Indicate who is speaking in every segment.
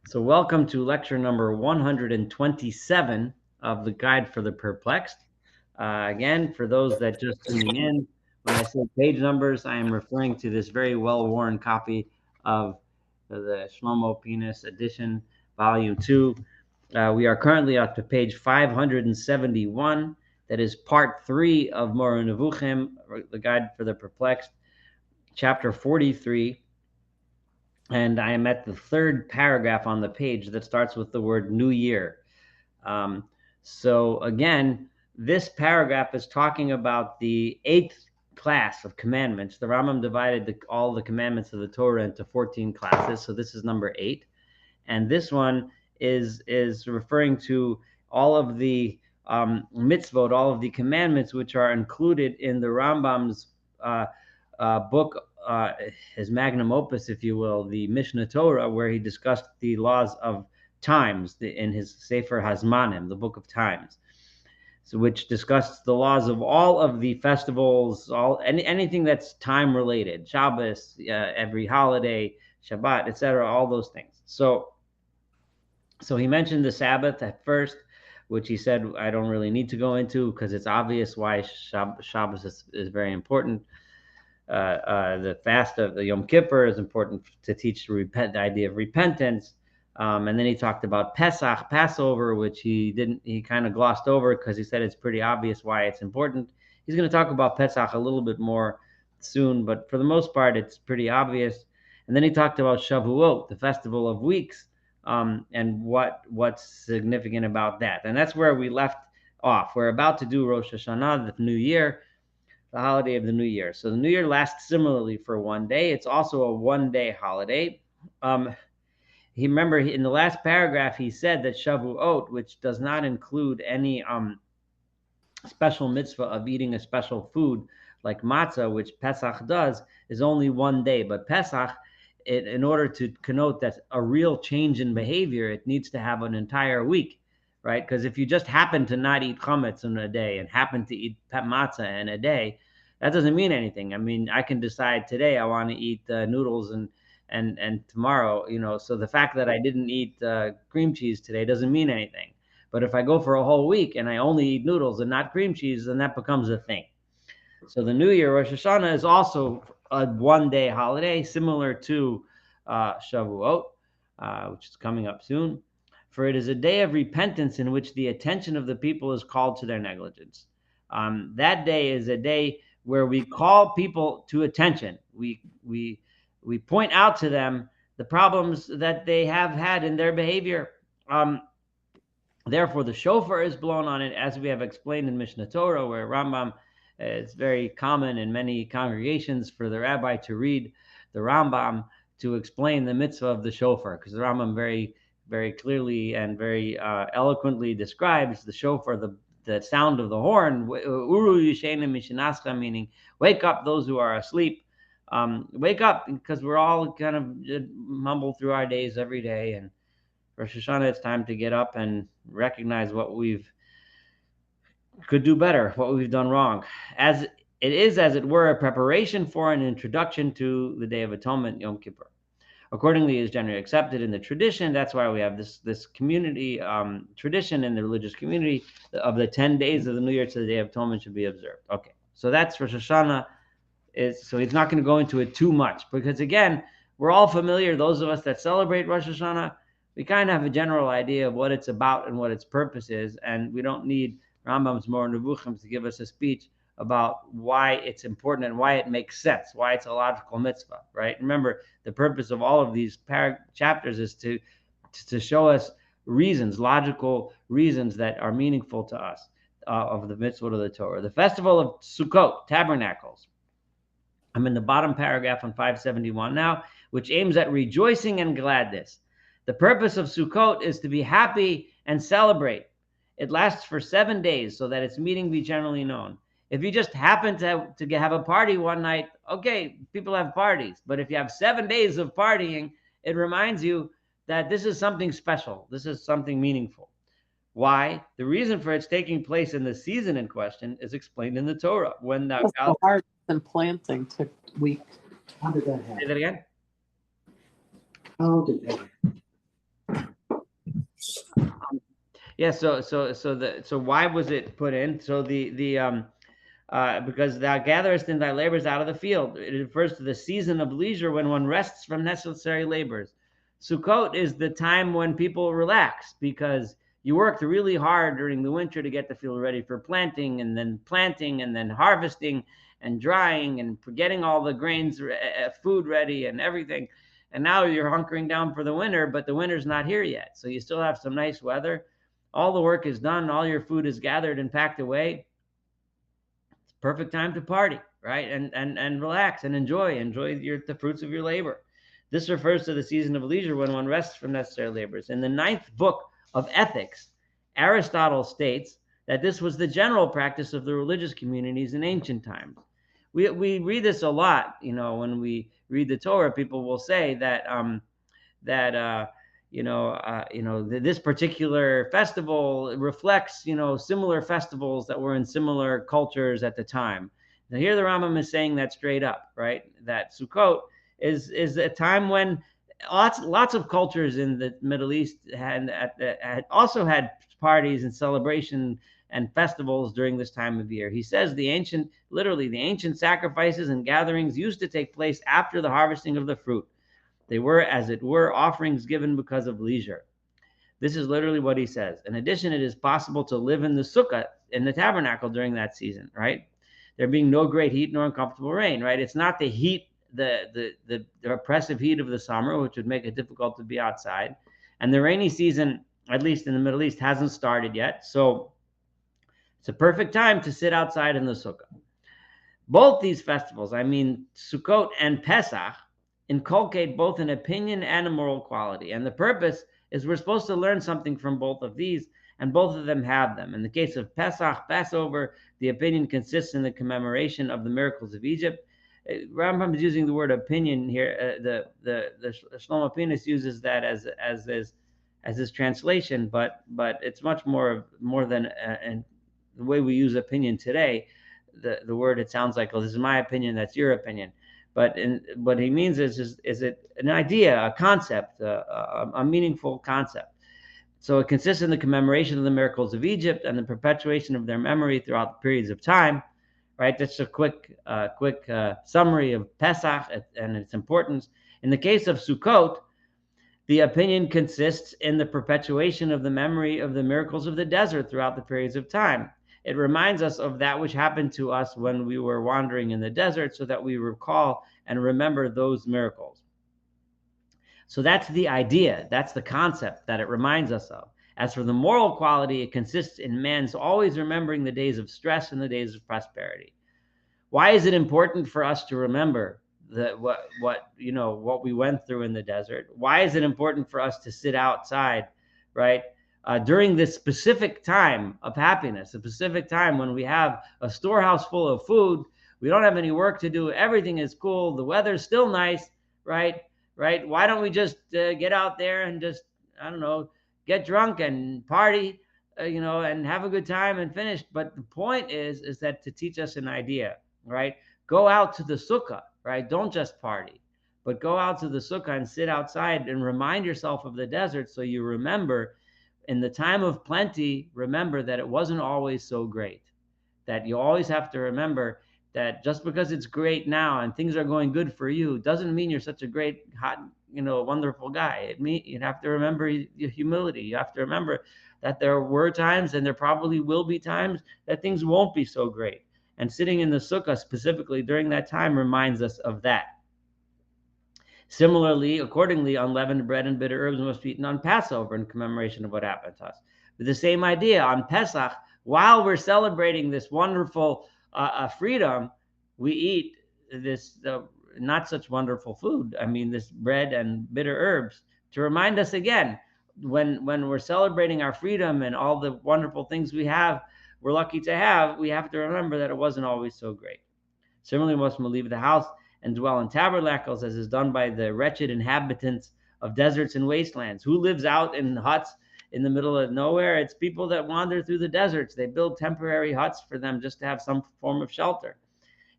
Speaker 1: So welcome to lecture number 127 of the Guide for the Perplexed. Again, for those that just tuning in, when I say page numbers, I am referring to this very well-worn copy of the Shlomo Penis edition, volume 2. We are currently up to page 571. That is part 3 of Moreh Nevuchim, the Guide for the Perplexed, chapter 43. And I am at the third paragraph on the page that starts with the word New Year. So again, this paragraph is talking about the 8th class of commandments. The Rambam divided all the commandments of the Torah into 14 classes. So this is number 8. And this one is referring to all of the mitzvot, all of the commandments which are included in the Rambam's book, his magnum opus, if you will, the Mishnah Torah, where he discussed the laws of times in his Sefer Hazmanim, the book of times, so which discussed the laws of all of the festivals, anything that's time related, Shabbos, every holiday, Shabbat, etc., all those things. So he mentioned the Sabbath at first, which he said I don't really need to go into because it's obvious why Shabbos is very important. The fast of the Yom Kippur is important to teach the idea of repentance. And then he talked about Pesach, Passover, which he kind of glossed over because he said it's pretty obvious why it's important. He's going to talk about Pesach a little bit more soon, but for the most part, it's pretty obvious. And then he talked about Shavuot, the festival of weeks, and what's significant about that. And that's where we left off. We're about to do Rosh Hashanah, the New Year, the holiday of the New Year. So the New Year lasts similarly for one day. It's also a one-day holiday. Remember in the last paragraph, he said that Shavuot, which does not include any special mitzvah of eating a special food like matzah, which Pesach does, is only one day. But Pesach, in order to connote that a real change in behavior, it needs to have an entire week, right? Because if you just happen to not eat chametz in a day and happen to eat matzah in a day, that doesn't mean anything. I mean, I can decide today I want to eat noodles and tomorrow, so the fact that I didn't eat cream cheese today doesn't mean anything. But if I go for a whole week and I only eat noodles and not cream cheese, then that becomes a thing. So the New Year, Rosh Hashanah, is also a one-day holiday, similar to Shavuot, which is coming up soon. For it is a day of repentance in which the attention of the people is called to their negligence. That day is a day where we call people to attention. We point out to them the problems that they have had in their behavior. Therefore, the shofar is blown on it, as we have explained in Mishnah Torah, where Rambam, it's very common in many congregations for the rabbi to read the Rambam to explain the mitzvah of the shofar, because the Rambam very, very clearly and very eloquently describes the shofar, the sound of the horn, uru yishena mishinascha, meaning wake up those who are asleep. Wake up, because we're all kind of mumble through our days every day, and Rosh Hashanah, it's time to get up and recognize what could do better, what we've done wrong. As it is, as it were, a preparation for an introduction to the Day of Atonement, Yom Kippur. Accordingly, is generally accepted in the tradition. That's why we have this community tradition in the religious community of the 10 days of the New Year to the Day of Atonement should be observed. Okay, so that's Rosh Hashanah. So he's not going to go into it too much, because again, we're all familiar, those of us that celebrate Rosh Hashanah, we kind of have a general idea of what it's about and what its purpose is, and we don't need Rambam's Moreh Nevuchim to give us a speech about why it's important and why it makes sense, why it's a logical mitzvah, right? Remember, the purpose of all of these chapters is to show us reasons, logical reasons that are meaningful to us of the mitzvah of the Torah. The festival of Sukkot, tabernacles. I'm in the bottom paragraph on 571 now, which aims at rejoicing and gladness. The purpose of Sukkot is to be happy and celebrate. It lasts for 7 days so that its meaning be generally known. If you just happen to have a party one night, okay, people have parties. But if you have 7 days of partying, it reminds you that this is something special. This is something meaningful. Why? The reason for its taking place in the season in question is explained in the Torah. When the
Speaker 2: harvest and planting took weeks.
Speaker 3: How did that happen?
Speaker 1: Say that again?
Speaker 3: How did that happen?
Speaker 1: Yeah. So why was it put in? So because thou gatherest in thy labors out of the field. It refers to the season of leisure when one rests from necessary labors. Sukkot is the time when people relax because you worked really hard during the winter to get the field ready for planting and then harvesting and drying and getting all the grains, food ready and everything. And now you're hunkering down for the winter, but the winter's not here yet. So you still have some nice weather. All the work is done. All your food is gathered and packed away. Perfect time to party, right? And relax and enjoy the fruits of your labor. This refers to the season of leisure when one rests from necessary labors. In the ninth book of Ethics, Aristotle states that this was the general practice of the religious communities in ancient times. We read this a lot, when we read the Torah. People will say that this particular festival reflects similar festivals that were in similar cultures at the time. Now here the Rambam is saying that straight up, right? That Sukkot is a time when lots of cultures in the Middle East had also had parties and celebration and festivals during this time of year. He says the ancient sacrifices and gatherings used to take place after the harvesting of the fruit. They were, as it were, offerings given because of leisure. This is literally what he says. In addition, it is possible to live in the sukkah, in the tabernacle during that season, right? There being no great heat nor uncomfortable rain, right? It's not the heat, the oppressive heat of the summer, which would make it difficult to be outside. And the rainy season, at least in the Middle East, hasn't started yet. So it's a perfect time to sit outside in the sukkah. Both these festivals, I mean Sukkot and Pesach, inculcate both an opinion and a moral quality. And the purpose is we're supposed to learn something from both of these, and both of them have them. In the case of Pesach, Passover, the opinion consists in the commemoration of the miracles of Egypt. Rambam is using the word opinion here. The Shlomo Pincus uses that as his translation, but it's much more than and the way we use opinion today. The word, it sounds like, oh, this is my opinion, that's your opinion. But what he means is it an idea, a concept, a meaningful concept. So it consists in the commemoration of the miracles of Egypt and the perpetuation of their memory throughout the periods of time. Right? That's a quick summary of Pesach and its importance. In the case of Sukkot, the opinion consists in the perpetuation of the memory of the miracles of the desert throughout the periods of time. It reminds us of that which happened to us when we were wandering in the desert, so that we recall and remember those miracles. So that's the idea, that's the concept that it reminds us of. As for the moral quality, it consists in man's always remembering the days of stress and the days of prosperity. Why is it important for us to remember what we went through in the desert? Why is it important for us to sit outside, right? During this specific time of happiness, a specific time when we have a storehouse full of food, we don't have any work to do, everything is cool, the weather's still nice, right? Why don't we just get out there and just, I don't know, get drunk and party, and have a good time and finish? But the point is that to teach us an idea, right? Go out to the sukkah, right? Don't just party, but go out to the sukkah and sit outside and remind yourself of the desert, so you remember in the time of plenty, remember that it wasn't always so great. That you always have to remember that just because it's great now and things are going good for you doesn't mean you're such a great, hot, wonderful guy. You have to remember your humility. You have to remember that there were times, and there probably will be times, that things won't be so great. And sitting in the sukkah specifically during that time reminds us of that. Similarly, accordingly, unleavened bread and bitter herbs must be eaten on Passover in commemoration of what happened to us. But the same idea on Pesach, while we're celebrating this wonderful freedom, we eat this not such wonderful food. I mean, this bread and bitter herbs, to remind us again, when we're celebrating our freedom and all the wonderful things we're lucky to have, we have to remember that it wasn't always so great. Similarly, most will leave the house and dwell in tabernacles, as is done by the wretched inhabitants of deserts and wastelands. Who lives out in huts in the middle of nowhere? It's people that wander through the deserts. They build temporary huts for them just to have some form of shelter,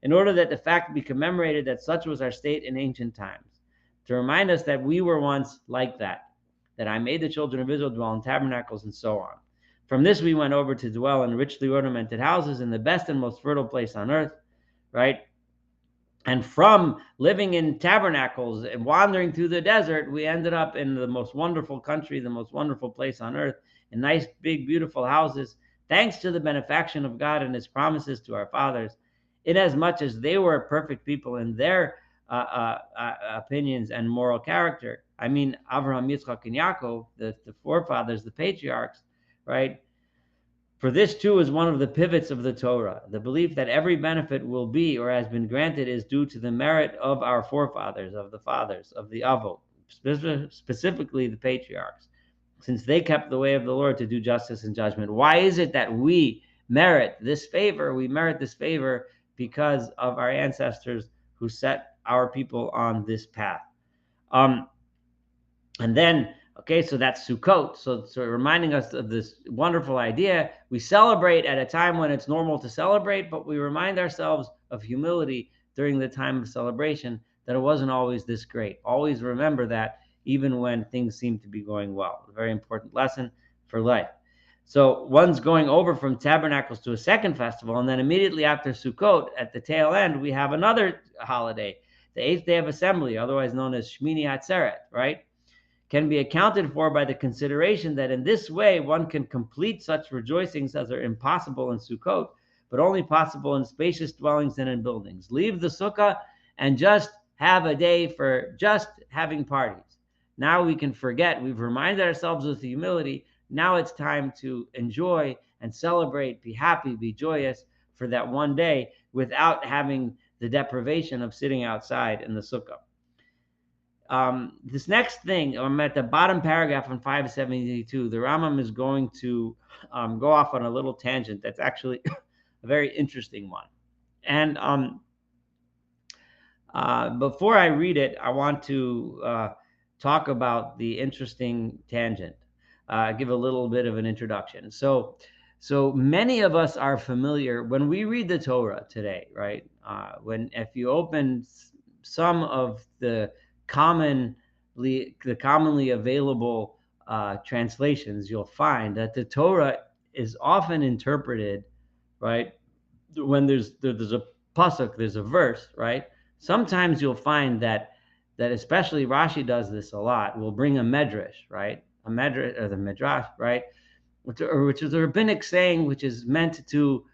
Speaker 1: in order that the fact be commemorated that such was our state in ancient times, to remind us that we were once like that I made the children of Israel dwell in tabernacles, and so on. From this we went over to dwell in richly ornamented houses in the best and most fertile place on earth, right? And from living in tabernacles and wandering through the desert, we ended up in the most wonderful country, the most wonderful place on earth, in nice, big, beautiful houses, thanks to the benefaction of God and his promises to our fathers, inasmuch as they were perfect people in their opinions and moral character. I mean, Avraham, Yitzchak, and Yaakov, the forefathers, the patriarchs, right? For this too is one of the pivots of the Torah. The belief that every benefit will be or has been granted is due to the merit of our forefathers, of the fathers, of the Avot, specifically the patriarchs, since they kept the way of the Lord to do justice and judgment. Why is it that we merit this favor? We merit this favor because of our ancestors who set our people on this path. And then, okay, so that's Sukkot. So reminding us of this wonderful idea. We celebrate at a time when it's normal to celebrate, but we remind ourselves of humility during the time of celebration, that it wasn't always this great. Always remember that, even when things seem to be going well. A very important lesson for life. So one's going over from tabernacles to a second festival, and then immediately after Sukkot, at the tail end, we have another holiday, the 8th day of assembly, otherwise known as Shmini Atzeret, right? Can be accounted for by the consideration that in this way one can complete such rejoicings as are impossible in Sukkot, but only possible in spacious dwellings and in buildings. Leave the sukkah and just have a day for just having parties. Now we can forget. We've reminded ourselves with humility. Now it's time to enjoy and celebrate, be happy, be joyous for that one day without having the deprivation of sitting outside in the sukkah. This next thing, I'm at the bottom paragraph on 572. The Rambam is going to go off on a little tangent that's actually a very interesting one. And before I read it, I want to talk about the interesting tangent, give a little bit of an introduction. So many of us are familiar when we read the Torah today, right? If you open some of the commonly available translations, you'll find that the Torah is often interpreted, right? When there's a pasuk, there's a verse, right? Sometimes you'll find that especially Rashi does this a lot. Will bring a medrash, right? A medrash, or the midrash, right? Which is a rabbinic saying, which is meant to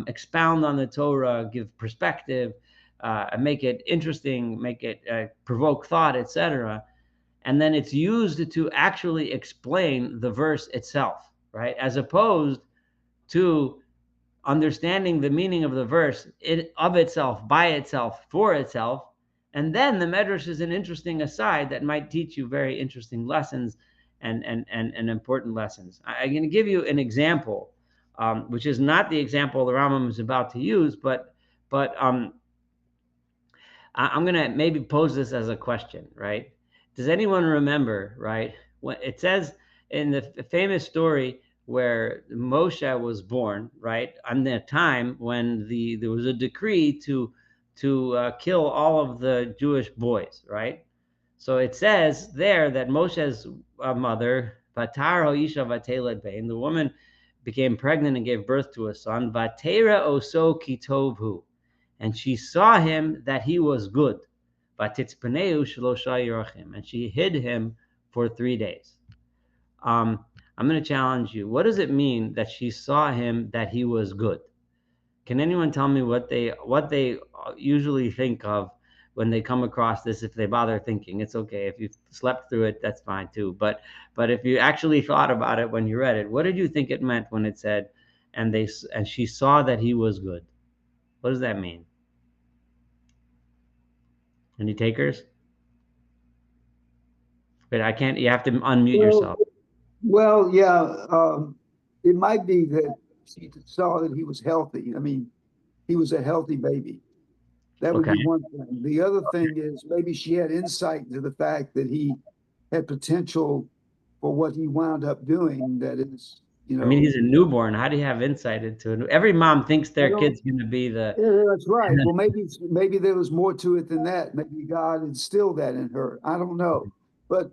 Speaker 1: expound on the Torah, give perspective, make it interesting, make it provoke thought, etc. And then it's used to actually explain the verse itself, right? As opposed to understanding the meaning of the verse of itself, by itself, for itself. And then the Midrash is an interesting aside that might teach you very interesting lessons and important lessons. I'm going to give you an example, which is not the example the Rambam is about to use, but I'm going to maybe pose this as a question, right? Does anyone remember, right, when it says in the famous story where Moshe was born, right, on the time when there was a decree to kill all of the Jewish boys, right? So it says there that Moshe's mother, Vatar Hoisha Vateled Bain, the woman became pregnant and gave birth to a son, Vatera Oso Kitovhu, and she saw him that he was good. Vatitzpaneu Shlosha Yorachim, and she hid him for 3 days. I'm going to challenge you. What does it mean that she saw him that he was good? Can anyone tell me what they usually think of when they come across this? If they bother thinking, it's okay. If you slept through it, that's fine too. But if you actually thought about it when you read it, what did you think it meant when it said, and she saw that he was good? What does that mean? Any takers? But I can't. You have to unmute yourself.
Speaker 3: Well, yeah, it might be that she saw that he was healthy. I mean, he was a healthy baby. That would be one thing. The other thing is maybe she had insight into the fact that he had potential for what he wound up doing. That is,
Speaker 1: I mean, he's a newborn. How do you have insight into it? Every mom thinks their kid's going to be the.
Speaker 3: Yeah, that's right. Well, maybe there was more to it than that. Maybe God instilled that in her. I don't know, but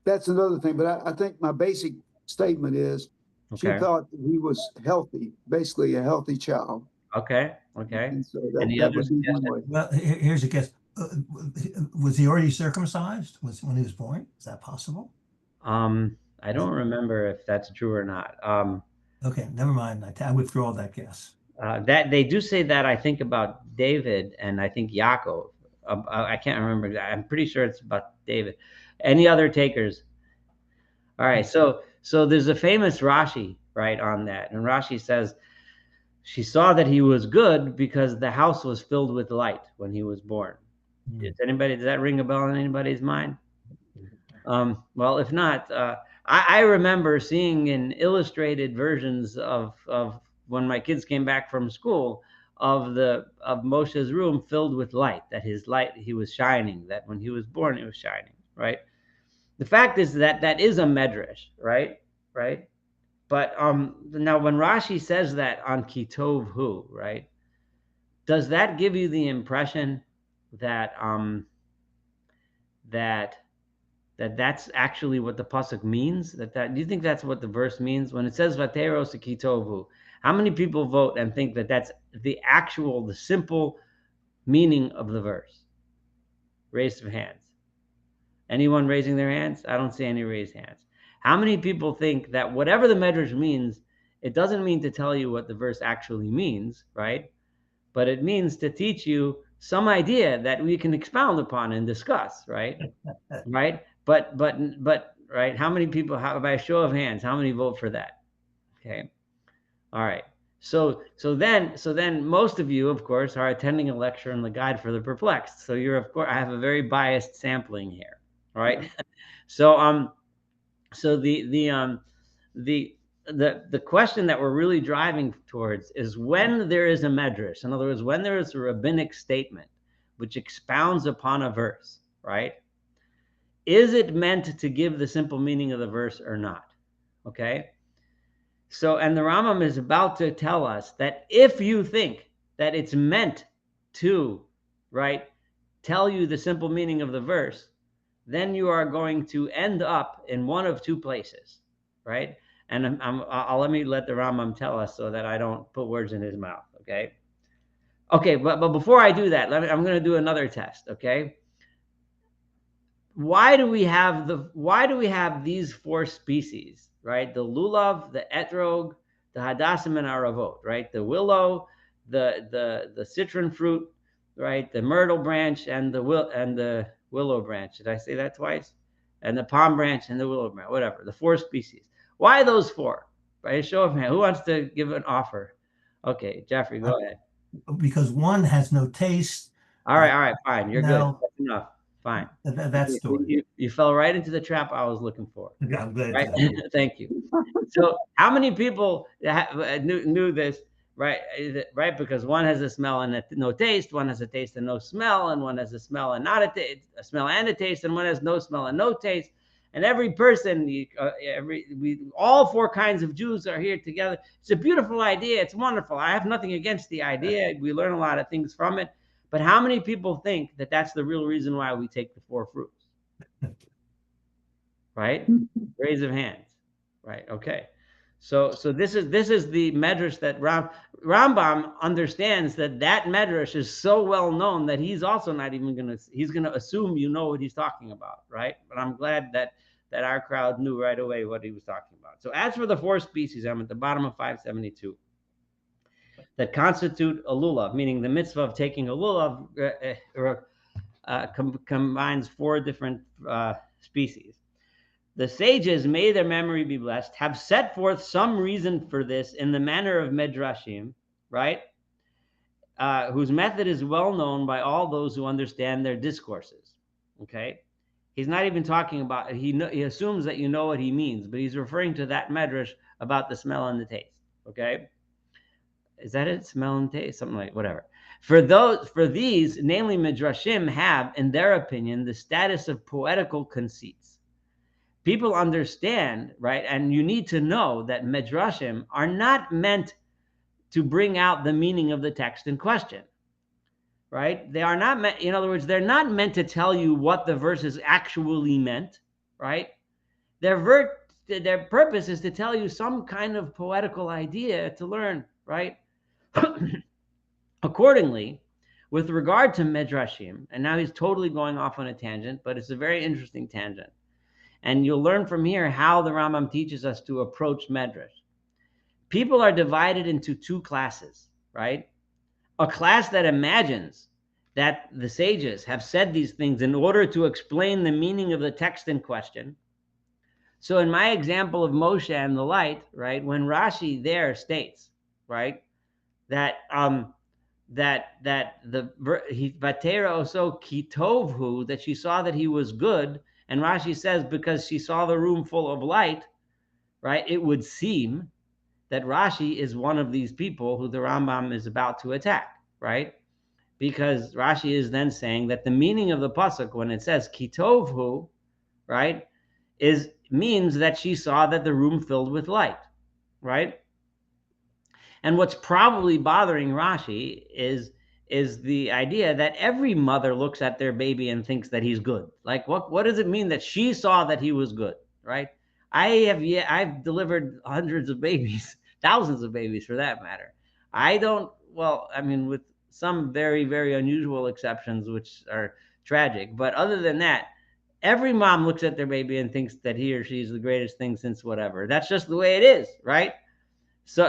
Speaker 3: that's another thing. But I think my basic statement is She
Speaker 1: Okay.
Speaker 3: thought that he was healthy, basically a healthy child.
Speaker 1: Okay. Okay.
Speaker 3: And so
Speaker 1: Any
Speaker 3: that
Speaker 1: other
Speaker 3: would be one
Speaker 1: suggestions?
Speaker 3: way.
Speaker 4: Well, here's a guess. Was he already circumcised? Was when he was born? Is that possible?
Speaker 1: I don't remember if that's true or not.
Speaker 4: Okay, never mind. I withdraw that guess.
Speaker 1: That they do say that, I think, about David and I think Yaakov. I can't remember. I'm pretty sure it's about David. Any other takers? All right. So there's a famous Rashi, right, on that, and Rashi says she saw that he was good because the house was filled with light when he was born. Does that ring a bell in anybody's mind? Well, if not, I remember seeing in illustrated versions of when my kids came back from school of Moshe's room filled with light, that his light, he was shining, that when he was born, it was shining, right? The fact is that that is a medrash, right? Right? But now when Rashi says that on Kitov Hu, right? Does that give you the impression that that that's actually what the pasuk means? Do you think that's what the verse means when it says Vateros Kitovu? How many people vote and think that that's the simple meaning of the verse? Raise of hands. Anyone raising their hands? I don't see any raised hands. How many people think that whatever the Midrash means, it doesn't mean to tell you what the verse actually means, right? But it means to teach you some idea that we can expound upon and discuss, right? Right? But right? How many people, by a show of hands, how many vote for that? Okay. All right. So then most of you, of course, are attending a lecture on the Guide for the Perplexed. So you're, of course, I have a very biased sampling here. All right. Yeah. So the question that we're really driving towards is when there is a medrash, in other words, when there is a rabbinic statement which expounds upon a verse, right? Is it meant to give the simple meaning of the verse or not? Okay. So, and the Rambam is about to tell us that if you think that it's meant to, right, tell you the simple meaning of the verse, then you are going to end up in one of two places, right? And I'll let the Rambam tell us so that I don't put words in his mouth, okay? Okay, but before I do that, I'm going to do another test, okay? Why do we have these four species, right? The lulav, the etrog, the hadassim, and aravot, right? The willow, the citron fruit, right? The myrtle branch and the willow branch. Did I say that twice? And the palm branch and the willow branch, whatever. The four species. Why those four? Right? Show of hand. Who wants to give an offer? Okay, Jeffrey, go ahead.
Speaker 4: Because one has no taste.
Speaker 1: All right, fine. You're good. That's enough. Fine.
Speaker 4: That's story.
Speaker 1: You fell right into the trap I was looking for.
Speaker 4: I'm glad.
Speaker 1: Right? Thank you. So how many people knew this, right? Right? Because one has a smell and no taste, one has a taste and no smell, and one has a smell and not a smell and a taste, and one has no smell and no taste. And every person, all four kinds of Jews are here together. It's a beautiful idea. It's wonderful. I have nothing against the idea. We learn a lot of things from it. But how many people think that that's the real reason why we take the four fruits? Right? Raise of hands. Right. Okay. So this is the medrash that Rambam understands that medrash is so well known that he's also not even he's gonna assume you know what he's talking about, right? But I'm glad that our crowd knew right away what he was talking about. So as for the four species, I'm at the bottom of 572. That constitute a lulav, meaning the mitzvah of taking a lulav combines four different species. The sages, may their memory be blessed, have set forth some reason for this in the manner of Midrashim, right? Whose method is well known by all those who understand their discourses. Okay, he's not even talking about he assumes that you know what he means, but he's referring to that Midrash about the smell and the taste. Okay, is that it? Smell and taste, something like whatever. For these, namely Midrashim, have, in their opinion, the status of poetical conceits. People understand, right? And you need to know that Midrashim are not meant to bring out the meaning of the text in question, right? They are not meant, in other words, they're not meant to tell you what the verse is actually meant, right? They're their purpose is to tell you some kind of poetical idea to learn, right? Accordingly, with regard to Midrashim, and now he's totally going off on a tangent, but it's a very interesting tangent. And you'll learn from here how the Rambam teaches us to approach Midrash. People are divided into two classes, right? A class that imagines that the sages have said these things in order to explain the meaning of the text in question. So in my example of Moshe and the light, right, when Rashi there states, right, that the Vatera also kitovhu, that she saw that he was good, and Rashi says because she saw the room full of light, right, it would seem that Rashi is one of these people who the Rambam is about to attack, right? Because Rashi is then saying that the meaning of the pasuk when it says kitovhu, right, means that she saw that the room filled with light, right? And what's probably bothering Rashi is the idea that every mother looks at their baby and thinks that he's good. Like, what does it mean that she saw that he was good, right? I've delivered hundreds of babies, thousands of babies for that matter. With some very, very unusual exceptions, which are tragic. But other than that, every mom looks at their baby and thinks that he or she is the greatest thing since whatever. That's just the way it is, right? So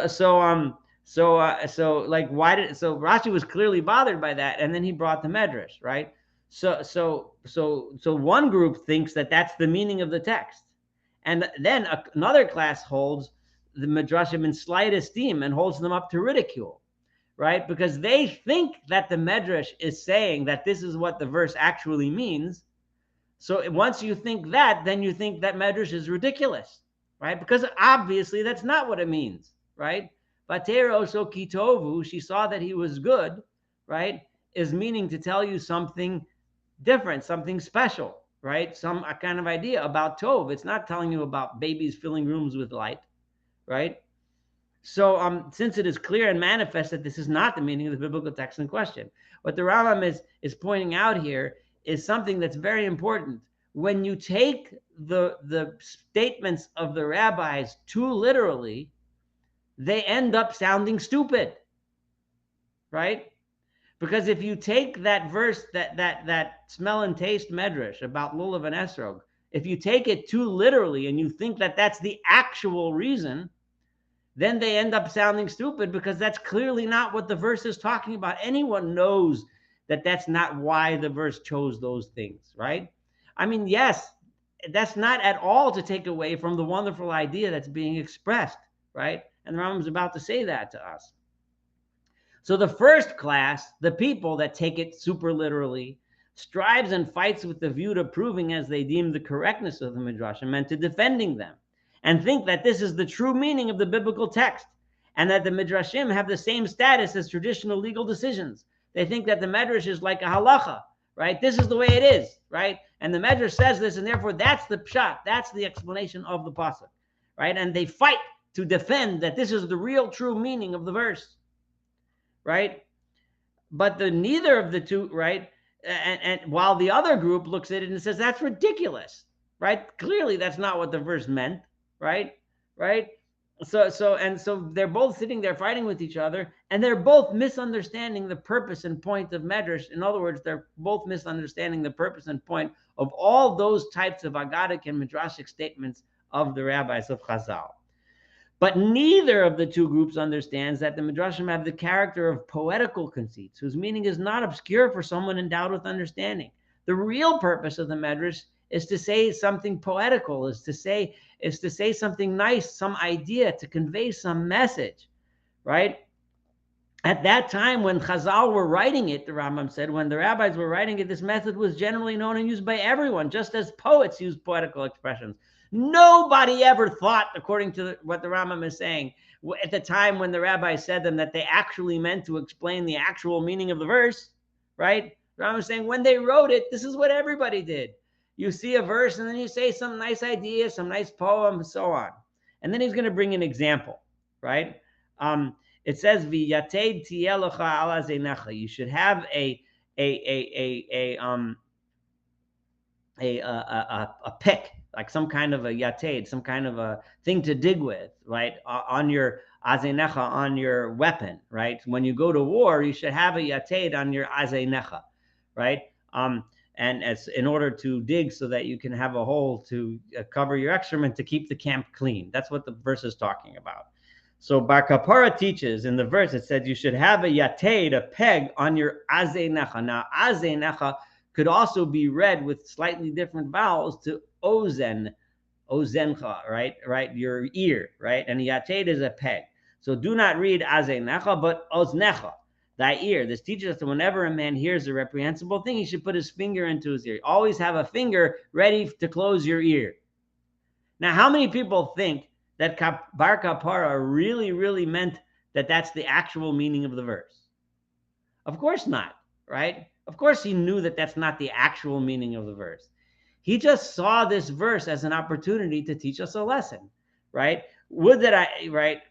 Speaker 1: Rashi was clearly bothered by that, and then he brought the Midrash, right? So one group thinks that that's the meaning of the text, and then another class holds the Midrashim in slight esteem and holds them up to ridicule, right? Because they think that the Midrash is saying that this is what the verse actually means. So once you think that, then you think that Midrash is ridiculous, right? Because obviously that's not what it means, right? Vatero so kitovu, she saw that he was good, right? Is meaning to tell you something different, something special, right? A kind of idea about tov. It's not telling you about babies filling rooms with light, right? So since it is clear and manifest that this is not the meaning of the biblical text in question, what the Rambam is pointing out here is something that's very important. When you take the statements of the rabbis too literally, they end up sounding stupid, right? Because if you take that verse, that smell and taste medrash about lulav and esrog, if you take it too literally and you think that that's the actual reason, then they end up sounding stupid, because that's clearly not what the verse is talking about. Anyone knows that that's not why the verse chose those things, right? I mean, yes, that's not at all to take away from the wonderful idea that's being expressed, right? And the Rambam's about to say that to us. So the first class, the people that take it super literally, strives and fights with the view to proving as they deem the correctness of the Midrashim and to defending them, and think that this is the true meaning of the biblical text, and that the Midrashim have the same status as traditional legal decisions. They think that the Midrash is like a halacha, right? This is the way it is, right? And the Midrash says this, and therefore that's the pshat, that's the explanation of the pasuk, right? And they fight to defend that this is the real true meaning of the verse, right? But neither of the two, right? And while the other group looks at it and says that's ridiculous, right? Clearly that's not what the verse meant, right? So they're both sitting there fighting with each other, and they're both misunderstanding the purpose and point of Midrash. In other words, they're both misunderstanding the purpose and point of all those types of Aggadic and Midrashic statements of the rabbis of Chazal. But neither of the two groups understands that the Midrashim have the character of poetical conceits, whose meaning is not obscure for someone endowed with understanding. The real purpose of the Midrash is to say something poetical, is to say something nice, some idea, to convey some message, right? At that time when Chazal were writing it, the Rambam said, when the rabbis were writing it, this method was generally known and used by everyone, just as poets use poetical expressions. Nobody ever thought, according to what the Rambam is saying, at the time when the rabbis said them, that they actually meant to explain the actual meaning of the verse, right? The Rambam is saying when they wrote it, this is what everybody did. You see a verse and then you say some nice idea, some nice poem, and so on. And then he's going to bring an example, right? It says, "V'yated tiyelocha ala zeinecha." You should have a pick, like some kind of a yated, some kind of a thing to dig with, right? On your azenecha, on your weapon, right? When you go to war, you should have a yated on your azenecha, right? And as in order to dig so that you can have a hole to cover your excrement to keep the camp clean. That's what the verse is talking about. So Bar Kapara teaches in the verse, it said you should have a yated, a peg on your azenecha. Now, azenecha could also be read with slightly different vowels to ozen, ozencha, right, your ear, right? And yated is a peg. So do not read azenecha, but oznecha, thy ear. This teaches us that whenever a man hears a reprehensible thing, he should put his finger into his ear. Always have a finger ready to close your ear. Now, how many people think that Bar Kapara really meant that that's the actual meaning of the verse? Of course not, right? Of course he knew that that's not the actual meaning of the verse. He just saw this verse as an opportunity to teach us a lesson, right? Would that I, right?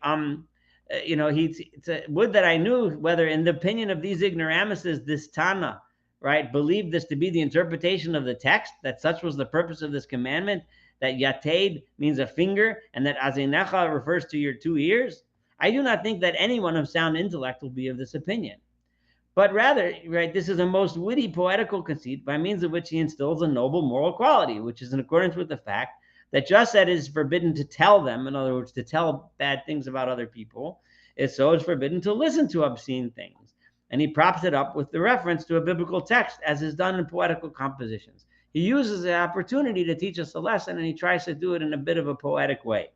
Speaker 1: Would that I knew whether, in the opinion of these ignoramuses, this Tana, right, believed this to be the interpretation of the text, that such was the purpose of this commandment, that yated means a finger, and that azenecha refers to your two ears. I do not think that anyone of sound intellect will be of this opinion. But rather, right, this is a most witty poetical conceit by means of which he instills a noble moral quality, which is in accordance with the fact that just as it is forbidden to tell them, in other words, to tell bad things about other people, so it's forbidden to listen to obscene things. And he props it up with the reference to a biblical text, as is done in poetical compositions. He uses the opportunity to teach us a lesson, and he tries to do it in a bit of a poetic way.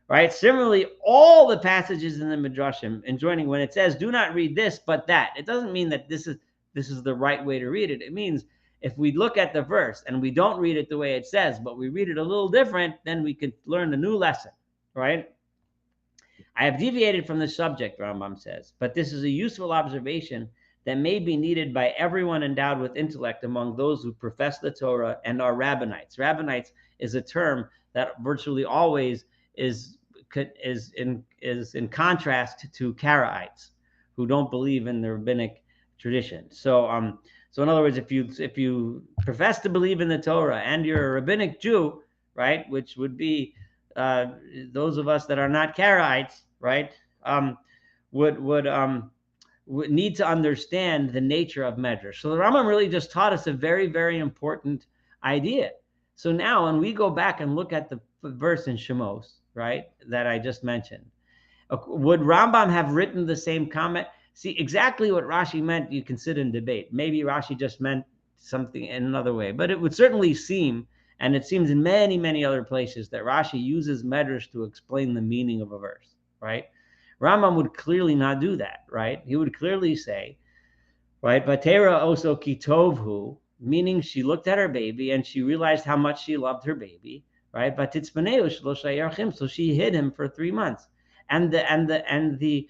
Speaker 1: Right? Similarly, all the passages in the Midrashim enjoining, when it says, do not read this, but that, it doesn't mean that this is the right way to read it. It means if we look at the verse and we don't read it the way it says, but we read it a little different, then we can learn a new lesson, right? I have deviated from the subject, Rambam says, but this is a useful observation that may be needed by everyone endowed with intellect among those who profess the Torah and are rabbinites. Rabbinites is a term that virtually always is in contrast to Karaites, who don't believe in the rabbinic tradition. So in other words, if you profess to believe in the Torah and you're a rabbinic Jew, right, which would be those of us that are not Karaites, right, would need to understand the nature of Midrash. So the Rambam really just taught us a very, very important idea. So now when we go back and look at the verse in Shemos, right, that I just mentioned, would Rambam have written the same comment? See, exactly what Rashi meant you can sit and debate. Maybe Rashi just meant something in another way, but it would certainly seem, and it seems in many, many other places, that Rashi uses Midrash to explain the meaning of a verse, right? Rambam would clearly not do that, right? He would clearly say, right, Vatera oso kitovhu, meaning she looked at her baby and she realized how much she loved her baby, right? So she hid him for 3 months. And the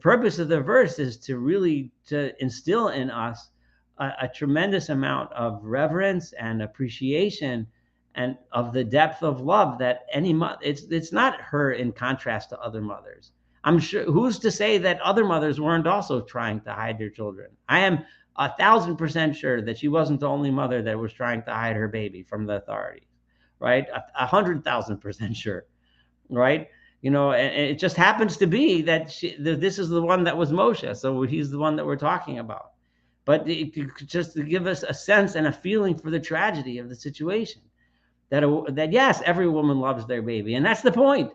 Speaker 1: purpose of the verse is to really to instill in us a tremendous amount of reverence and appreciation and of the depth of love that any mother, it's not her in contrast to other mothers. I'm sure, who's to say that other mothers weren't also trying to hide their children? I am 1,000% sure that she wasn't the only mother that was trying to hide her baby from the authorities, right? 100,000% sure, right? And it just happens to be that this is the one that was Moshe, so he's the one that we're talking about. But just to give us a sense and a feeling for the tragedy of the situation, that yes, every woman loves their baby, and that's the point,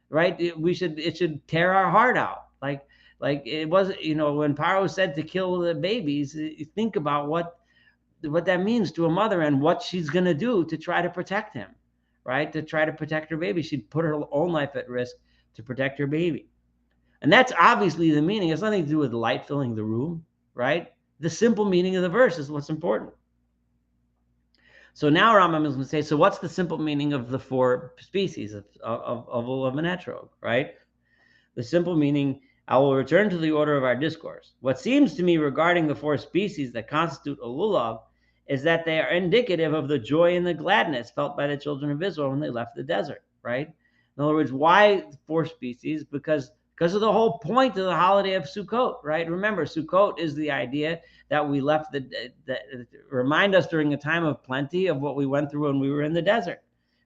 Speaker 1: right? It should tear our heart out, like it was, when Paro said to kill the babies. Think about what that means to a mother and what she's going to do to try to protect him, right? To try to protect her baby. She'd put her own life at risk to protect her baby. And that's obviously the meaning. It's nothing to do with light filling the room, right? The simple meaning of the verse is what's important. So now Rambam is going to say, so what's the simple meaning of the 4 species of an etrog, right? The simple meaning, I will return to the order of our discourse. What seems to me regarding the 4 species that constitute a lulav is that they are indicative of the joy and the gladness felt by the children of Israel when they left the desert, right? In other words, why 4 species? Because because of the whole point of the holiday of Sukkot, right? Remember, Sukkot is the idea that we left remind us during a time of plenty of what we went through when we were in the desert,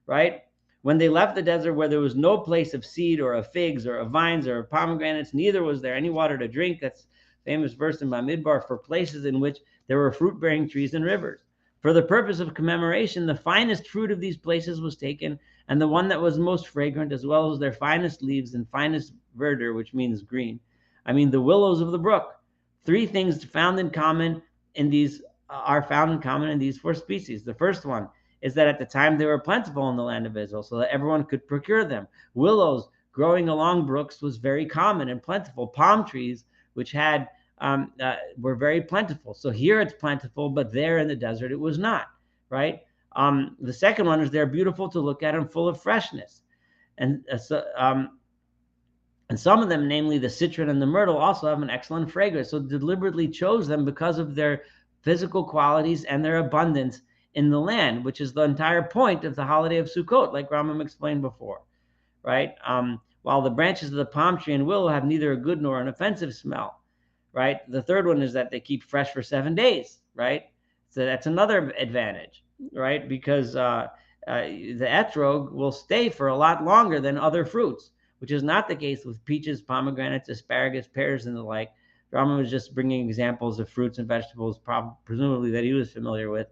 Speaker 1: right? When they left the desert where there was no place of seed or of figs or of vines or of pomegranates, neither was there any water to drink. That's famous verse in Bamidbar, for places in which there were fruit-bearing trees and rivers. For the purpose of commemoration, the finest fruit of these places was taken, and the one that was most fragrant, as well as their finest leaves and finest verdure, which means green. I mean, the willows of the brook. Three things found in common in these are found in common in these four species. The first one is that at the time they were plentiful in the land of Israel, so that everyone could procure them. Willows growing along brooks was very common and plentiful. Palm trees, which had were very plentiful. So here it's plentiful, but there in the desert it was not, right? The second one is they're beautiful to look at and full of freshness. And some of them, namely the citron and the myrtle, also have an excellent fragrance. So deliberately chose them because of their physical qualities and their abundance in the land, which is the entire point of the holiday of Sukkot, like Rambam explained before, right? While the branches of the palm tree and willow have neither a good nor an offensive smell, right? The third one is that they keep fresh for 7 days, right? So that's another advantage, right? Because the etrog will stay for a lot longer than other fruits, which is not the case with peaches, pomegranates, asparagus, pears, and the like. Rambam was just bringing examples of fruits and vegetables, presumably that he was familiar with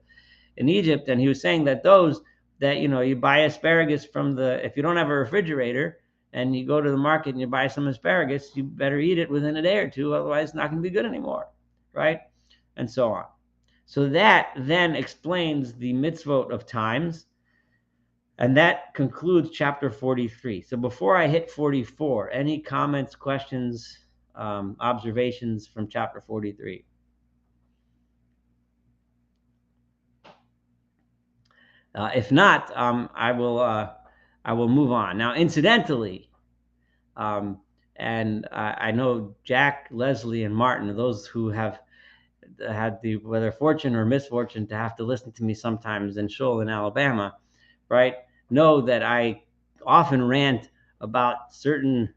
Speaker 1: in Egypt, and he was saying that those that, you buy asparagus from if you don't have a refrigerator and you go to the market and you buy some asparagus, you better eat it within a day or two, otherwise it's not going to be good anymore, right? And so on. So that then explains the mitzvot of times, and that concludes chapter 43. So before I hit 44, any comments, questions, observations from chapter 43? If not, I will move on. Now, incidentally, and I know Jack, Leslie, and Martin, those who have had whether fortune or misfortune to have to listen to me sometimes in Shul in Alabama, right, know that I often rant about certain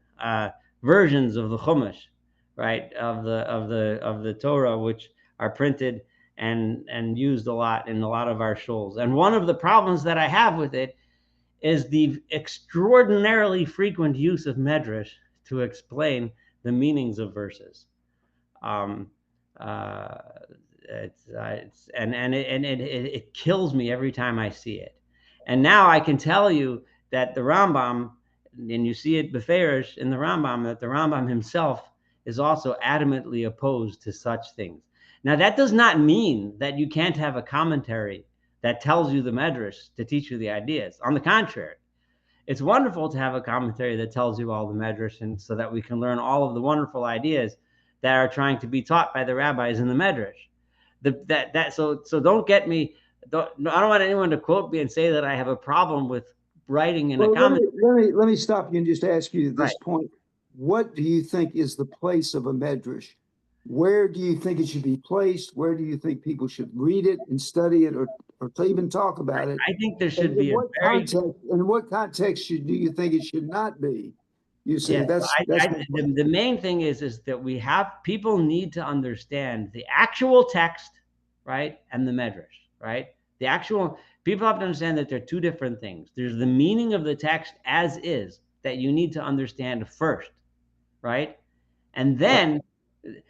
Speaker 1: versions of the Chumash, right, of the Torah, which are printed and used a lot in a lot of our shuls. And one of the problems that I have with it is the extraordinarily frequent use of Midrash to explain the meanings of verses. It kills me every time I see it. And now I can tell you that the Rambam, and you see it beferish in the Rambam, that the Rambam himself is also adamantly opposed to such things. Now, that does not mean that you can't have a commentary that tells you the Midrash to teach you the ideas. On the contrary, it's wonderful to have a commentary that tells you all the Midrash, and so that we can learn all of the wonderful ideas that are trying to be taught by the rabbis in the Midrash. So don't get me. I don't want anyone to quote me and say that I have a problem with writing in a commentary.
Speaker 3: Let me stop you and just ask you at this point, what do you think is the place of a Midrash? Where do you think it should be placed? Where do you think people should read it and study it, or to even talk about it?
Speaker 1: I think there should be
Speaker 3: in what context do you think it should not be? You see,
Speaker 1: the main thing is that people need to understand the actual text, right, and the Midrash, right? People have to understand that they're two different things. There's the meaning of the text as is that you need to understand first, right? And then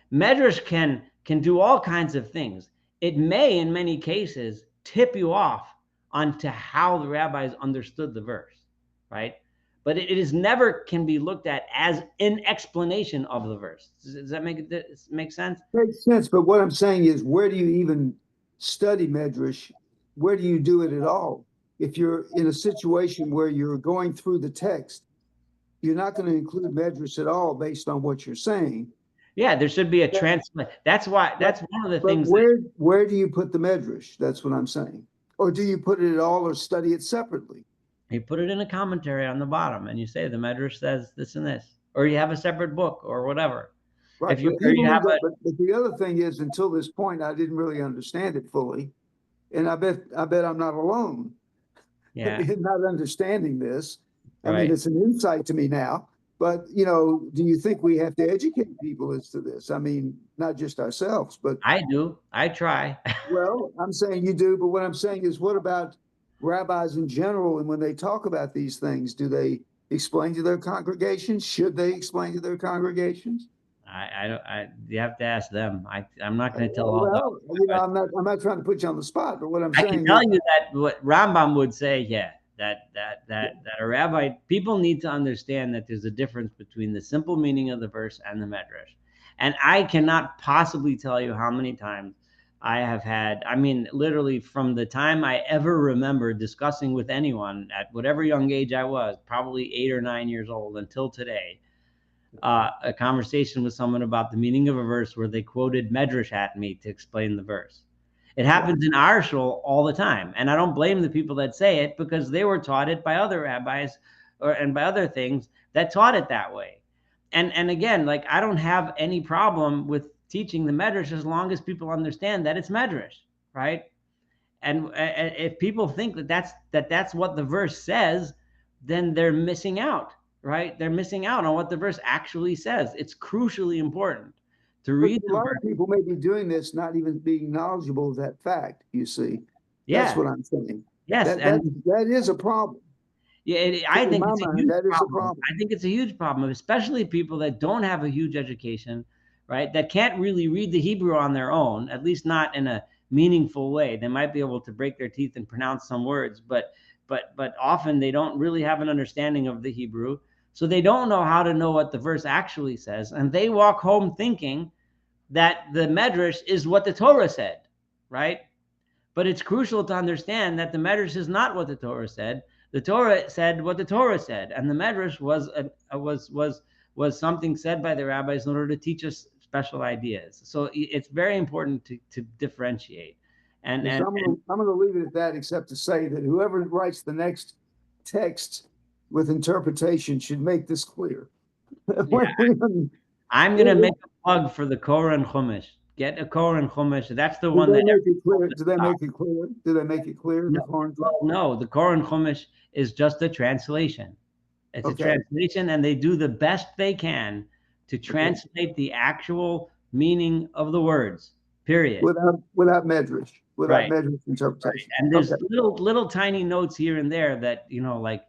Speaker 1: Midrash can do all kinds of things. It may, in many cases, tip you off onto how the rabbis understood the verse, right? But it is never can be looked at as an explanation of the verse. Does that make sense?
Speaker 3: Makes sense. But what I'm saying is, where do you even study Midrash? Where do you do it at all? If you're in a situation where you're going through the text, you're not going to include Midrash at all based on what you're saying.
Speaker 1: Yeah, there should be a translation. That's one of the things.
Speaker 3: Where do you put the Midrash? That's what I'm saying. Or do you put it at all, or study it separately?
Speaker 1: You put it in a commentary on the bottom, and you say the Midrash says this and this, or you have a separate book or whatever.
Speaker 3: Right. But the other thing is, until this point, I didn't really understand it fully, and I bet I'm not alone.
Speaker 1: Yeah.
Speaker 3: In not understanding this. I
Speaker 1: Right.
Speaker 3: mean, it's an insight to me now. But, you know, do you think we have to educate people as to this? I mean, not just ourselves, but
Speaker 1: I do. I try.
Speaker 3: well, I'm saying you do, but what I'm saying is, what about rabbis in general? And when they talk about these things, do they explain to their congregations? Should they explain to their congregations?
Speaker 1: I don't. You have to ask them. I'm not going to tell all the.
Speaker 3: Well, you know, I'm not trying to put you on the spot, but what I'm
Speaker 1: I can
Speaker 3: saying
Speaker 1: tell
Speaker 3: is,
Speaker 1: you that what Rambam would say, yeah, that a rabbi, people need to understand that there's a difference between the simple meaning of the verse and the Midrash. And I cannot possibly tell you how many times I have had, I mean, literally from the time I ever remember discussing with anyone at whatever young age I was, probably 8 or 9 years old until today, a conversation with someone about the meaning of a verse where they quoted Midrash at me to explain the verse. It happens in our shul all the time, and I don't blame the people that say it because they were taught it by other rabbis and by other things that taught it that way. And again, like I don't have any problem with teaching the Midrash as long as people understand that it's Midrash, right? And if people think that's what the verse says, then they're missing out, right? They're missing out on what the verse actually says. It's crucially important to
Speaker 3: but
Speaker 1: read
Speaker 3: a
Speaker 1: the
Speaker 3: lot
Speaker 1: verse.
Speaker 3: of people may be doing this, not even being knowledgeable of that fact. You see, that's
Speaker 1: Yeah,
Speaker 3: what I'm saying.
Speaker 1: yes,
Speaker 3: That is a problem.
Speaker 1: yeah, I
Speaker 3: In
Speaker 1: think
Speaker 3: my
Speaker 1: it's a
Speaker 3: mind,
Speaker 1: huge
Speaker 3: that is a
Speaker 1: problem.
Speaker 3: problem.
Speaker 1: I think it's a huge problem, especially people that don't have a huge education, right? That can't really read the Hebrew on their own, at least not in a meaningful way. They might be able to break their teeth and pronounce some words, but often they don't really have an understanding of the Hebrew. So they don't know how to know what the verse actually says, and they walk home thinking that the Medrash is what the Torah said, right? But it's crucial to understand that the Medrash is not what the Torah said. The Torah said what the Torah said, and the Medrash was something said by the rabbis in order to teach us special ideas. So it's very important to differentiate. And
Speaker 3: Yes,
Speaker 1: and, and
Speaker 3: I'm going to leave it at that, except to say that whoever writes the next text with interpretation should make this clear.
Speaker 1: yeah, I'm gonna make a plug for the Korah and Chumash. Get a Korah and Chumash. That's the
Speaker 3: Do
Speaker 1: one
Speaker 3: they
Speaker 1: that
Speaker 3: make it clear?
Speaker 1: everyone
Speaker 3: Do they make it clear? Do they make it clear? The
Speaker 1: no,
Speaker 3: Koran?
Speaker 1: well, no, the Korah and Chumash is just a translation. It's a
Speaker 3: Okay,
Speaker 1: translation, and they do the best they can to
Speaker 3: okay.
Speaker 1: translate the actual meaning of the words. Period.
Speaker 3: Without medrash, without
Speaker 1: Right.
Speaker 3: medrash
Speaker 1: Right.
Speaker 3: interpretation.
Speaker 1: And there's
Speaker 3: Okay.
Speaker 1: little tiny notes here and there that like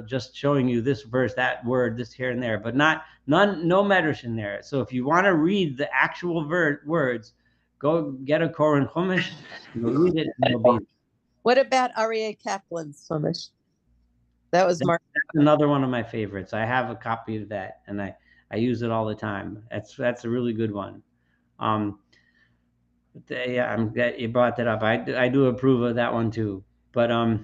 Speaker 1: just showing you this verse, that word, this here and there, but no medrash in there. So if you want to read the actual words, go get a Koran Chumash, read it, and it'll be.
Speaker 2: What about Aryeh Kaplan's Chumash? That was Mark.
Speaker 1: That's another one of my favorites. I have a copy of that, and I use it all the time. That's a really good one. Um, yeah, I'm glad you brought that up. I do approve of that one too. But I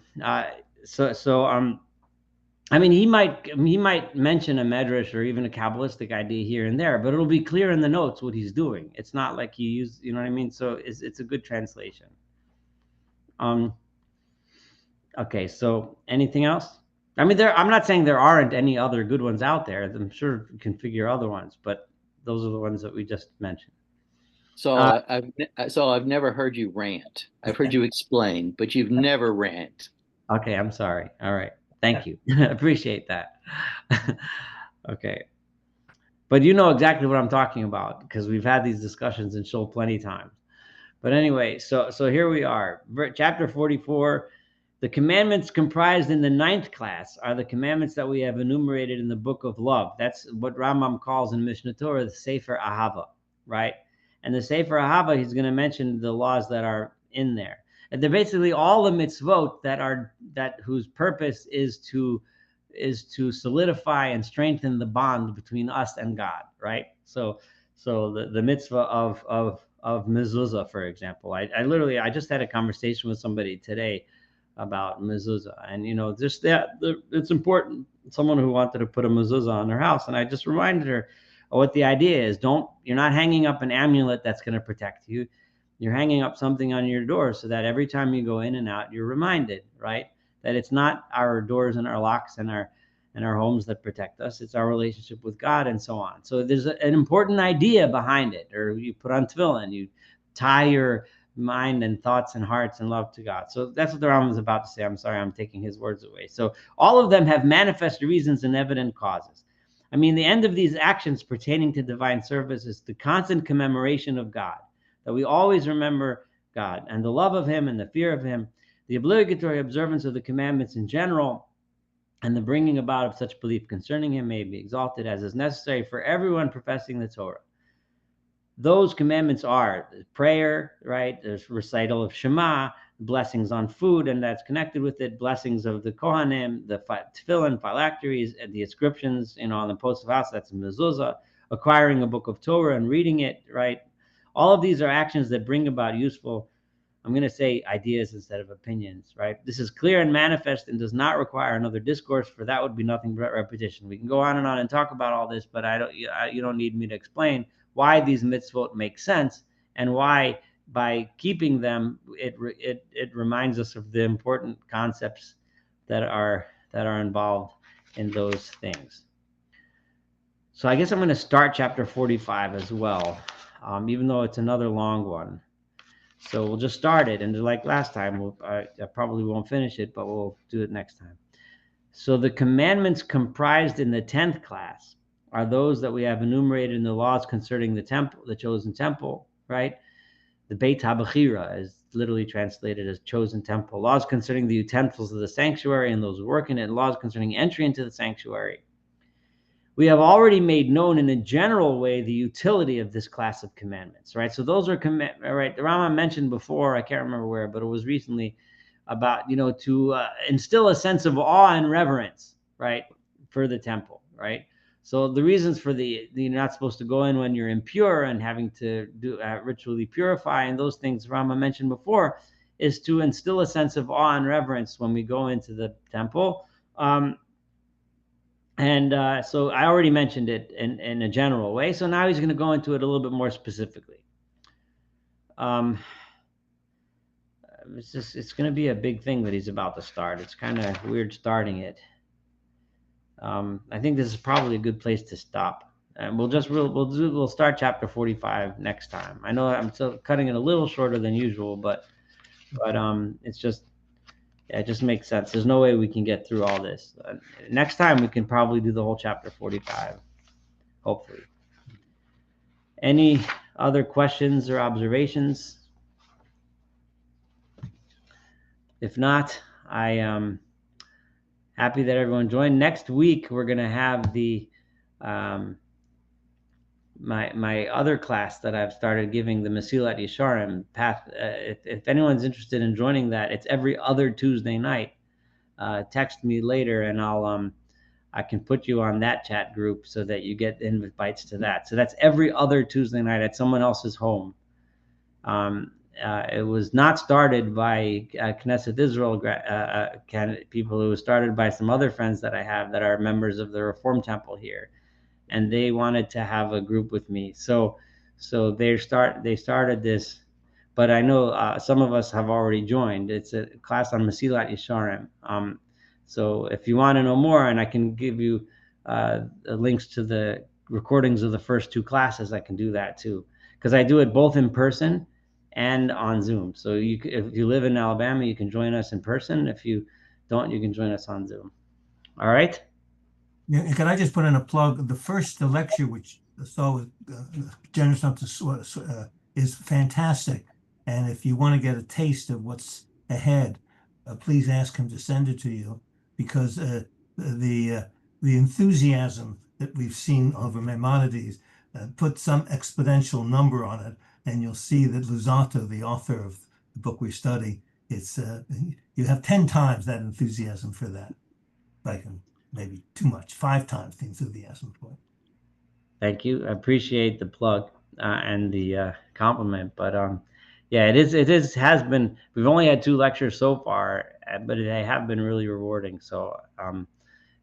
Speaker 1: mean, he might mention a medrash or even a kabbalistic idea here and there, but it'll be clear in the notes what he's doing. It's not like he used, you know what I mean? So it's a good translation. Um, okay, so anything else? I mean, I'm not saying there aren't any other good ones out there. I'm sure you can figure other ones, but those are the ones that we just mentioned.
Speaker 5: So I've never heard you rant. I've heard you explain, but you've never rant.
Speaker 1: Okay, I'm sorry. All right. Thank you. Appreciate that. Okay. But you know exactly what I'm talking about because we've had these discussions in shul plenty of times. But anyway, so here we are. Chapter 44. The commandments comprised in the 9th class are the commandments that we have enumerated in the book of love. That's what Rambam calls in Mishnah Torah the Sefer Ahava, right? And the Sefer Ahava, he's going to mention the laws that are in there. And they're basically all the mitzvot that whose purpose is to solidify and strengthen the bond between us and God, right? So the mitzvah of mezuzah, for example. I just had a conversation with somebody today about mezuzah, and just it's important. Someone who wanted to put a mezuzah on their house, and I just reminded her what the idea is. You're not hanging up an amulet that's going to protect you. You're hanging up something on your door so that every time you go in and out, you're reminded, right, that it's not our doors and our locks and our homes that protect us. It's our relationship with God and so on. So there's an important idea behind it. Or you put on tefillin, you tie your mind and thoughts and hearts and love to God. So that's what the Rambam is about to say. I'm sorry, I'm taking his words away. So all of them have manifest reasons and evident causes. I mean, the end of these actions pertaining to divine service is the constant commemoration of God, that we always remember God and the love of him and the fear of him, the obligatory observance of the commandments in general, and the bringing about of such belief concerning him may be exalted as is necessary for everyone professing the Torah. Those commandments are prayer, right? There's recital of Shema, blessings on food, and that's connected with it, blessings of the Kohanim, the tefillin, phylacteries, and the inscriptions, on the post of house, that's a mezuzah, acquiring a book of Torah and reading it, right? All of these are actions that bring about useful, I'm going to say ideas instead of opinions, right? This is clear and manifest and does not require another discourse, for that would be nothing but repetition. We can go on and talk about all this, but you don't need me to explain why these mitzvot make sense and why by keeping them, it reminds us of the important concepts that are involved in those things. So I guess I'm going to start chapter 45 as well, even though it's another long one. So we'll just start it, and like last time, I probably won't finish it, but we'll do it next time. So the commandments comprised in the 10th class are those that we have enumerated in the laws concerning the temple, the chosen temple, right? The Beit HaBechira is literally translated as chosen temple. Laws concerning the utensils of the sanctuary and those who work in it, and laws concerning entry into the sanctuary. We have already made known in a general way the utility of this class of commandments, right? So those are right. The Rambam mentioned before, I can't remember where, but it was recently about, to instill a sense of awe and reverence, right, for the temple, right? So the reasons for you're not supposed to go in when you're impure and having to do ritually purify and those things Rambam mentioned before is to instill a sense of awe and reverence when we go into the temple. So I already mentioned it in a general way. So now he's going to go into it a little bit more specifically. It's going to be a big thing that he's about to start. It's kind of weird starting it. I think this is probably a good place to stop. And we'll start chapter 45 next time. I know I'm still cutting it a little shorter than usual, but it's just. Yeah, it just makes sense. There's no way we can get through all this. Next time, we can probably do the whole chapter 45, hopefully. Any other questions or observations? If not, I am happy that everyone joined. Next week, we're going to have the my other class that I've started giving, the Mesilat Yesharim path. If anyone's interested in joining that, it's every other Tuesday night. Text me later, and I can put you on that chat group so that you get invites to that. So that's every other Tuesday night at someone else's home. It was not started by Knesset Israel people. It was started by some other friends that I have that are members of the Reform Temple here, and they wanted to have a group with me. So they started this, but I know some of us have already joined. It's a class on Mesilat Yesharim. So if you want to know more, and I can give you links to the recordings of the first two classes, I can do that too, because I do it both in person and on Zoom. So if you live in Alabama, you can join us in person. If you don't, you can join us on Zoom. All right.
Speaker 4: Yeah, can I just put in a plug? The first lecture, which so generous enough to is fantastic, and if you want to get a taste of what's ahead, please ask him to send it to you, because the enthusiasm that we've seen over Maimonides, put some exponential number on it, and you'll see that Luzzatto, the author of the book we study, it's you have 10 times that enthusiasm for that. Maybe too much, 5 times the enthusiasm for it.
Speaker 1: Thank you. I appreciate the plug and the compliment. But yeah, it has been. We've only had 2 lectures so far, but they have been really rewarding. So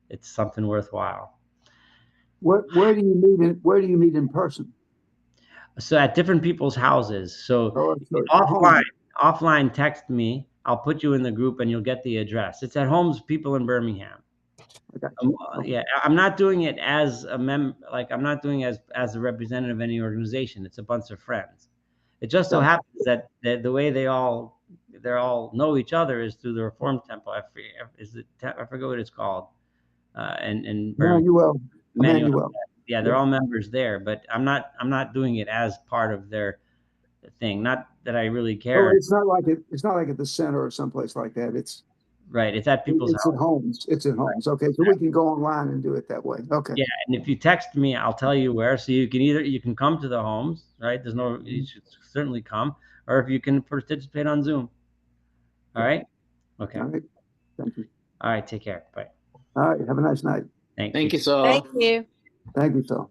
Speaker 1: it's something worthwhile.
Speaker 3: Where do you meet in person?
Speaker 1: So at different people's houses. So offline, text me. I'll put you in the group, and you'll get the address. It's at homes, people in Birmingham. Yeah, I'm not doing it as a I'm not doing it as a representative of any organization. It's a bunch of friends. It just so happens that the way they're all know each other is through the Reformed Temple. I forget what it's called. And
Speaker 3: Emmanuel.
Speaker 1: Yeah, they're all members there, but I'm not doing it as part of their thing. Not that I really care.
Speaker 3: Oh, it's not like at the center or someplace like that. It's
Speaker 1: right. It's at people's
Speaker 3: It's at homes. It's at homes. Okay, so we can go online and do it that way. Okay.
Speaker 1: Yeah, and if you text me, I'll tell you where. So you can come to the homes, right? You should certainly come, or if you can participate on Zoom. All right. Okay.
Speaker 3: All right. Thank you.
Speaker 1: All right. Take care. Bye.
Speaker 3: All right. Have a nice night.
Speaker 1: Thank
Speaker 5: Thank
Speaker 1: you.
Speaker 5: you, Saul.
Speaker 2: Thank you.
Speaker 3: Thank you, Saul.